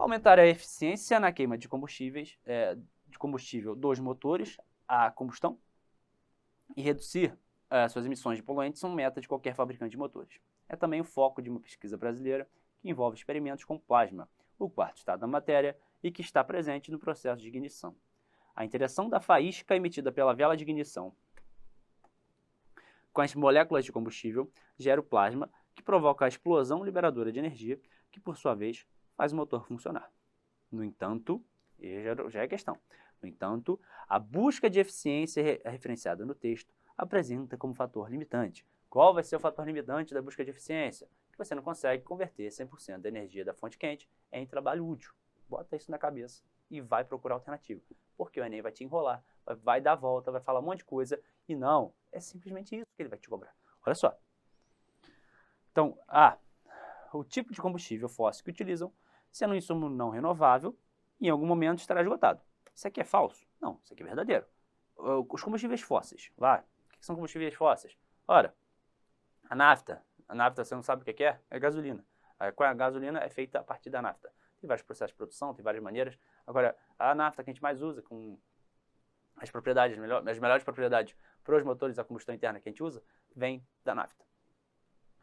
aumentar a eficiência na queima de combustíveis, de combustível dos motores a combustão e reduzir suas emissões de poluentes são meta de qualquer fabricante de motores. É também o foco de uma pesquisa brasileira que envolve experimentos com plasma, o quarto estado da matéria, e que está presente no processo de ignição. A interação da faísca emitida pela vela de ignição com as moléculas de combustível gera o plasma, que provoca a explosão liberadora de energia, que por sua vez faz o motor funcionar. No entanto, e já é questão, no entanto, a busca de eficiência referenciada no texto apresenta como fator limitante. Qual vai ser o fator limitante da busca de eficiência? Que você não consegue converter 100% da energia da fonte quente em trabalho útil. Bota isso na cabeça e vai procurar alternativa. Porque o Enem vai te enrolar, vai dar a volta, vai falar um monte de coisa e não, é simplesmente isso que ele vai te cobrar. Olha só. Então, o tipo de combustível fóssil que utilizam, sendo um insumo não renovável, em algum momento estará esgotado. Isso aqui é falso? Não, isso aqui é verdadeiro. Os combustíveis fósseis, o que são combustíveis fósseis? Ora, a nafta, você não sabe o que é? É gasolina. A gasolina é feita a partir da nafta. Tem vários processos de produção, tem várias maneiras. Agora, a nafta que a gente mais usa, com as propriedades, as melhores propriedades para os motores a combustão interna que a gente usa, vem da nafta.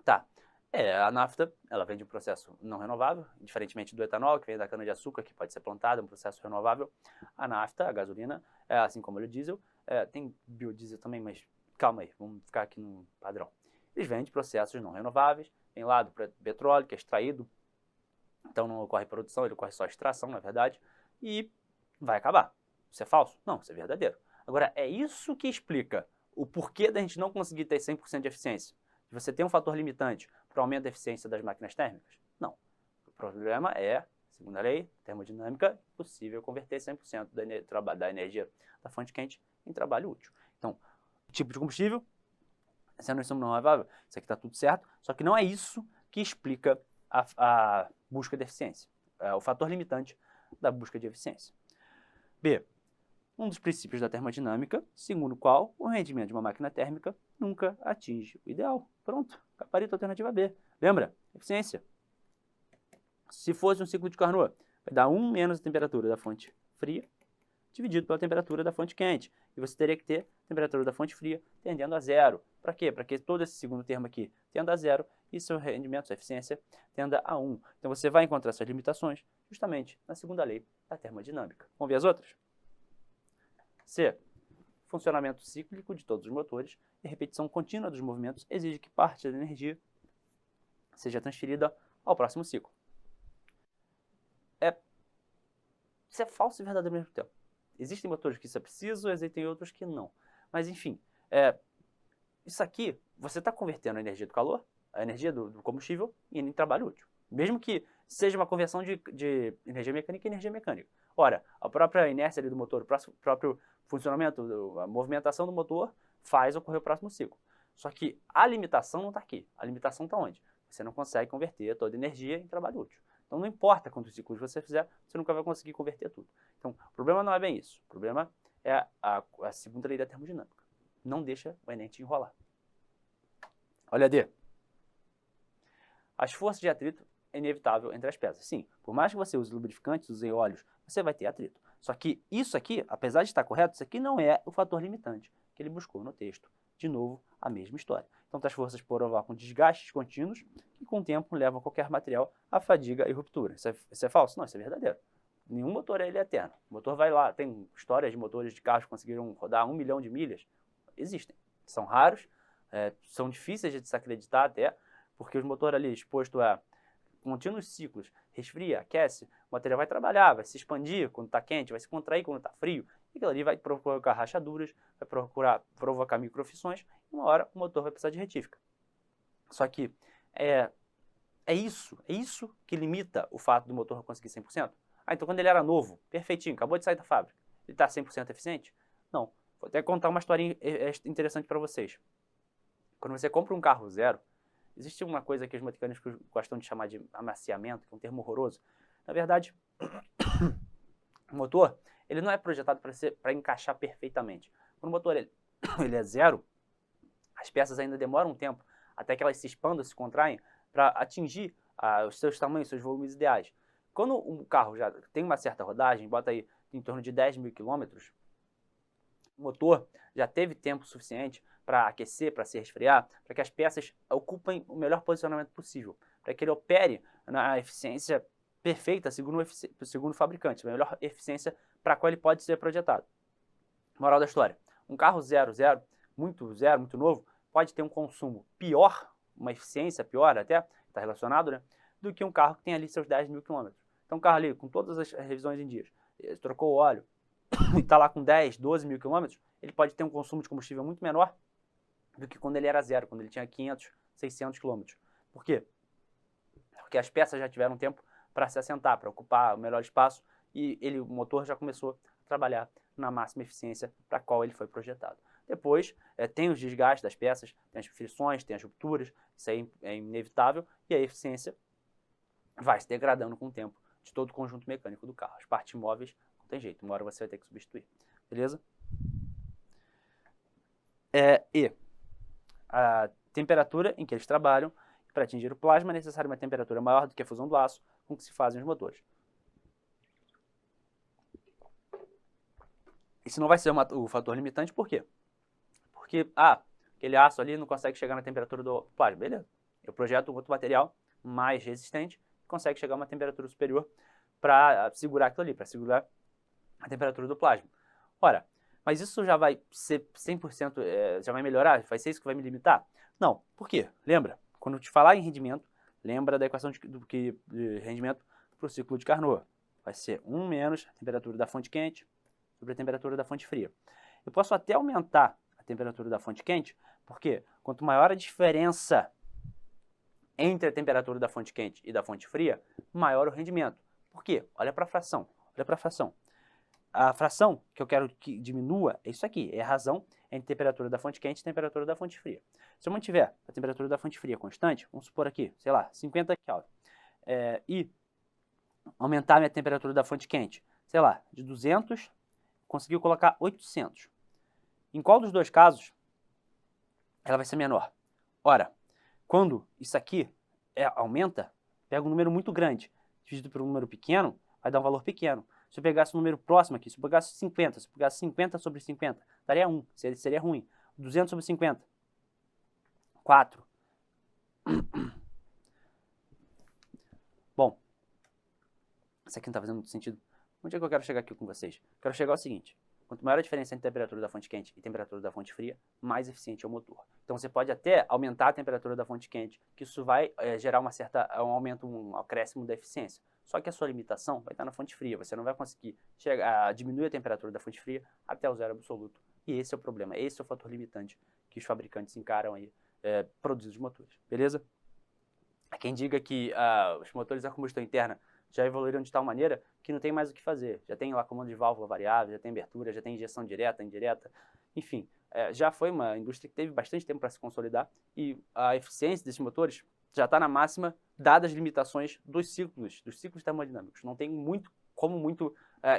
Tá. A nafta, ela vem de um processo não renovável, diferentemente do etanol, que vem da cana-de-açúcar, que pode ser plantada, um processo renovável. A nafta, a gasolina, assim como o diesel, tem biodiesel também, mas calma aí, vamos ficar aqui no padrão. Eles vêm de processos não renováveis, vem lá do petróleo, que é extraído, então não ocorre produção, ele ocorre só extração, na verdade, e vai acabar. Isso é falso? Não, isso é verdadeiro. Agora, é isso que explica o porquê da gente não conseguir ter 100% de eficiência. De você ter um fator limitante para o aumento da eficiência das máquinas térmicas? Não. O problema é, segundo a lei termodinâmica, possível converter 100% da energia da fonte quente em trabalho útil. Então, tipo de combustível, sendo um insumo não renovável, isso aqui está tudo certo, só que não é isso que explica a busca de eficiência. É o fator limitante da busca de eficiência. B. Um dos princípios da termodinâmica, segundo o qual o rendimento de uma máquina térmica nunca atinge o ideal. Pronto, gabarito alternativa B. Lembra? Eficiência. Se fosse um ciclo de Carnot, vai dar 1 menos a temperatura da fonte fria dividido pela temperatura da fonte quente. E você teria que ter a temperatura da fonte fria tendendo a zero. Para quê? Para que todo esse segundo termo aqui tenda a zero e seu rendimento, sua eficiência, tenda a 1. Então você vai encontrar essas limitações justamente na segunda lei da termodinâmica. Vamos ver as outras? C. Funcionamento cíclico de todos os motores e repetição contínua dos movimentos exige que parte da energia seja transferida ao próximo ciclo. Isso é falso e verdadeiro ao mesmo tempo. Existem motores que isso é preciso, existem outros que não. Mas, enfim, isso aqui, você está convertendo a energia do calor, a energia do combustível, em trabalho útil. Mesmo que seja uma conversão de energia mecânica em energia mecânica. Ora, a própria inércia ali do motor, o próprio funcionamento, a movimentação do motor faz ocorrer o próximo ciclo. Só que a limitação não está aqui. A limitação está onde? Você não consegue converter toda a energia em trabalho útil. Então não importa quantos ciclos você fizer, você nunca vai conseguir converter tudo. Então o problema não é bem isso. O problema é a segunda lei da termodinâmica. Não deixa o Enem te enrolar. Olha a D. As forças de atrito é inevitável entre as peças. Sim, por mais que você use lubrificantes, use óleos, você vai ter atrito. Só que isso aqui, apesar de estar correto, isso aqui não é o fator limitante que ele buscou no texto. De novo, a mesma história. Então, as forças provocam desgastes contínuos que, com o tempo, levam qualquer material à fadiga e ruptura. Isso é falso? Não, isso é verdadeiro. Nenhum motor é eterno. O motor vai lá. Tem histórias de motores de carros que conseguiram rodar 1 milhão de milhas. Existem. São raros, são difíceis de se acreditar até, porque o motor ali exposto a contínuos ciclos, resfria, aquece, o material vai trabalhar, vai se expandir quando está quente, vai se contrair quando está frio, e aquilo ali vai provocar rachaduras, vai provocar microfissões, e uma hora o motor vai precisar de retífica. Só que é isso que limita o fato do motor conseguir 100%. Então quando ele era novo, perfeitinho, acabou de sair da fábrica, ele está 100% eficiente? Não. Vou até contar uma historinha interessante para vocês. Quando você compra um carro zero, existe uma coisa que os mecânicos gostam de chamar de amaciamento, que é um termo horroroso. Na verdade, o motor ele não é projetado para encaixar perfeitamente. Quando o motor ele é zero, as peças ainda demoram um tempo até que elas se expandam, se contraem, para atingir os seus tamanhos, seus volumes ideais. Quando um carro já tem uma certa rodagem, bota aí em torno de 10.000 quilômetros, o motor já teve tempo suficiente para aquecer, para se resfriar, para que as peças ocupem o melhor posicionamento possível, para que ele opere na eficiência perfeita, segundo o fabricante, a melhor eficiência para a qual ele pode ser projetado. Moral da história, um carro zero, muito novo, pode ter um consumo pior, uma eficiência pior até, está relacionado, né, do que um carro que tem ali seus 10.000 quilômetros. Então, um carro ali, com todas as revisões em dias, trocou o óleo, e está lá com 10, 12 mil quilômetros, ele pode ter um consumo de combustível muito menor do que quando ele era zero, quando ele tinha 500, 600 quilômetros. Por quê? Porque as peças já tiveram tempo para se assentar, para ocupar o melhor espaço, e o motor já começou a trabalhar na máxima eficiência para a qual ele foi projetado. Depois, tem os desgastes das peças, tem as fricções, tem as rupturas, isso aí é inevitável, e a eficiência vai se degradando com o tempo de todo o conjunto mecânico do carro. As partes móveis não tem jeito, uma hora você vai ter que substituir, beleza? E a temperatura em que eles trabalham, para atingir o plasma é necessária uma temperatura maior do que a fusão do aço com que se fazem os motores. Isso não vai ser o fator limitante, por quê? Porque, aquele aço ali não consegue chegar na temperatura do plasma, beleza. Eu projeto um outro material mais resistente, que consegue chegar a uma temperatura superior para segurar aquilo ali, para segurar a temperatura do plasma. Ora, mas isso já vai ser 100%, já vai melhorar? Vai ser isso que vai me limitar? Não. Por quê? Lembra, quando eu te falar em rendimento, lembra da equação de rendimento para o ciclo de Carnot. Vai ser 1 menos a temperatura da fonte quente sobre a temperatura da fonte fria. Eu posso até aumentar a temperatura da fonte quente, porque quanto maior a diferença entre a temperatura da fonte quente e da fonte fria, maior o rendimento. Por quê? Olha para a fração. Olha para a fração. A fração que eu quero que diminua é isso aqui, é a razão entre a temperatura da fonte quente e a temperatura da fonte fria. Se eu mantiver a temperatura da fonte fria constante, vamos supor aqui, sei lá, 50 Kelvin, e aumentar a minha temperatura da fonte quente, sei lá, de 200, conseguiu colocar 800. Em qual dos dois casos ela vai ser menor? Ora, quando isso aqui aumenta, pega um número muito grande, dividido por um número pequeno, vai dar um valor pequeno. Se eu pegasse um número próximo aqui, se eu pegasse 50, se eu pegasse 50 sobre 50, daria 1, seria ruim. 200 sobre 50, 4. Bom, isso aqui não está fazendo muito sentido. Onde é que eu quero chegar aqui com vocês? Quero chegar ao seguinte: quanto maior a diferença entre a temperatura da fonte quente e a temperatura da fonte fria, mais eficiente é o motor. Então você pode até aumentar a temperatura da fonte quente, que isso vai gerar um aumento, um acréscimo da eficiência. Só que a sua limitação vai estar na fonte fria. Você não vai conseguir diminuir a temperatura da fonte fria até o zero absoluto. E esse é o problema, esse é o fator limitante que os fabricantes encaram aí produzindo os motores. Beleza? Há quem diga que os motores a combustão interna já evoluíram de tal maneira que não tem mais o que fazer. Já tem lá comando de válvula variável, já tem abertura, já tem injeção direta, indireta, enfim. Já foi uma indústria que teve bastante tempo para se consolidar e a eficiência desses motores já está na máxima, dadas as limitações dos ciclos termodinâmicos. Não tem como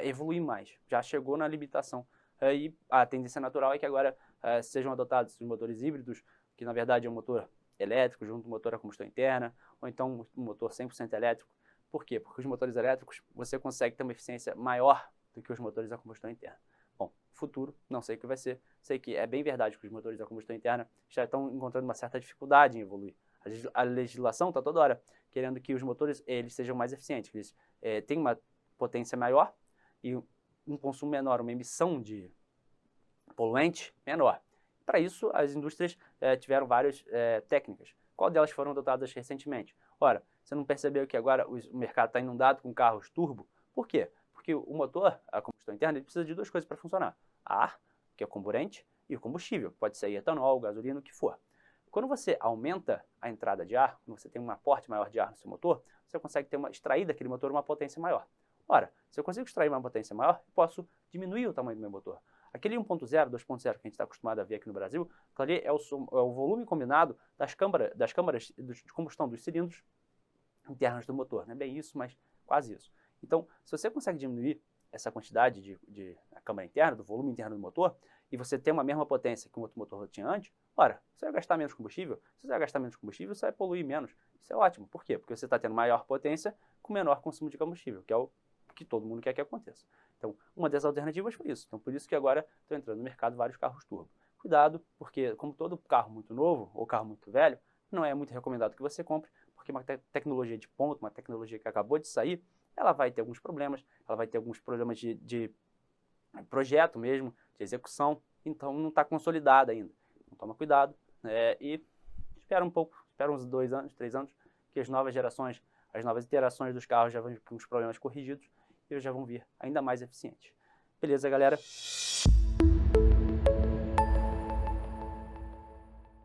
evoluir mais. Já chegou na limitação. E a tendência natural é que agora sejam adotados os motores híbridos, que na verdade é um motor elétrico junto com um motor a combustão interna, ou então um motor 100% elétrico. Por quê? Porque os motores elétricos você consegue ter uma eficiência maior do que os motores a combustão interna. Bom, futuro, não sei o que vai ser. Sei que é bem verdade que os motores a combustão interna já estão encontrando uma certa dificuldade em evoluir. A legislação está toda hora querendo que os motores eles sejam mais eficientes, que eles tenham uma potência maior e um consumo menor, uma emissão de poluente menor. Para isso, as indústrias tiveram várias técnicas. Qual delas foram adotadas recentemente? Ora, você não percebeu que agora o mercado está inundado com carros turbo? Por quê? Porque o motor, a combustão interna, ele precisa de duas coisas para funcionar. Ar, que é o comburente, e o combustível, pode ser etanol, gasolina, o que for. Quando você aumenta a entrada de ar, quando você tem um aporte maior de ar no seu motor, você consegue extrair daquele motor uma potência maior. Ora, se eu consigo extrair uma potência maior, eu posso diminuir o tamanho do meu motor. Aquele 1.0, 2.0 que a gente está acostumado a ver aqui no Brasil, ali é o volume combinado das câmaras de combustão dos cilindros internos do motor. Não é bem isso, mas quase isso. Então, se você consegue diminuir essa quantidade da câmara interna, do volume interno do motor, e você tem uma mesma potência que o outro motor tinha antes, Ora, você vai gastar menos combustível? Se você vai gastar menos combustível, você vai poluir menos. Isso é ótimo. Por quê? Porque você está tendo maior potência com menor consumo de combustível, que é o que todo mundo quer que aconteça. Então, uma das alternativas foi isso. Então, por isso que agora estão entrando no mercado vários carros turbo. Cuidado, porque como todo carro muito novo ou carro muito velho, não é muito recomendado que você compre, porque uma tecnologia de ponta, uma tecnologia que acabou de sair, ela vai ter alguns problemas, ela vai ter alguns problemas de projeto mesmo, de execução, então não está consolidada ainda. Então toma cuidado e espera um pouco, espera uns 2 anos, 3 anos, que as novas gerações, as novas iterações dos carros já vão com os problemas corrigidos e já vão vir ainda mais eficientes. Beleza, galera?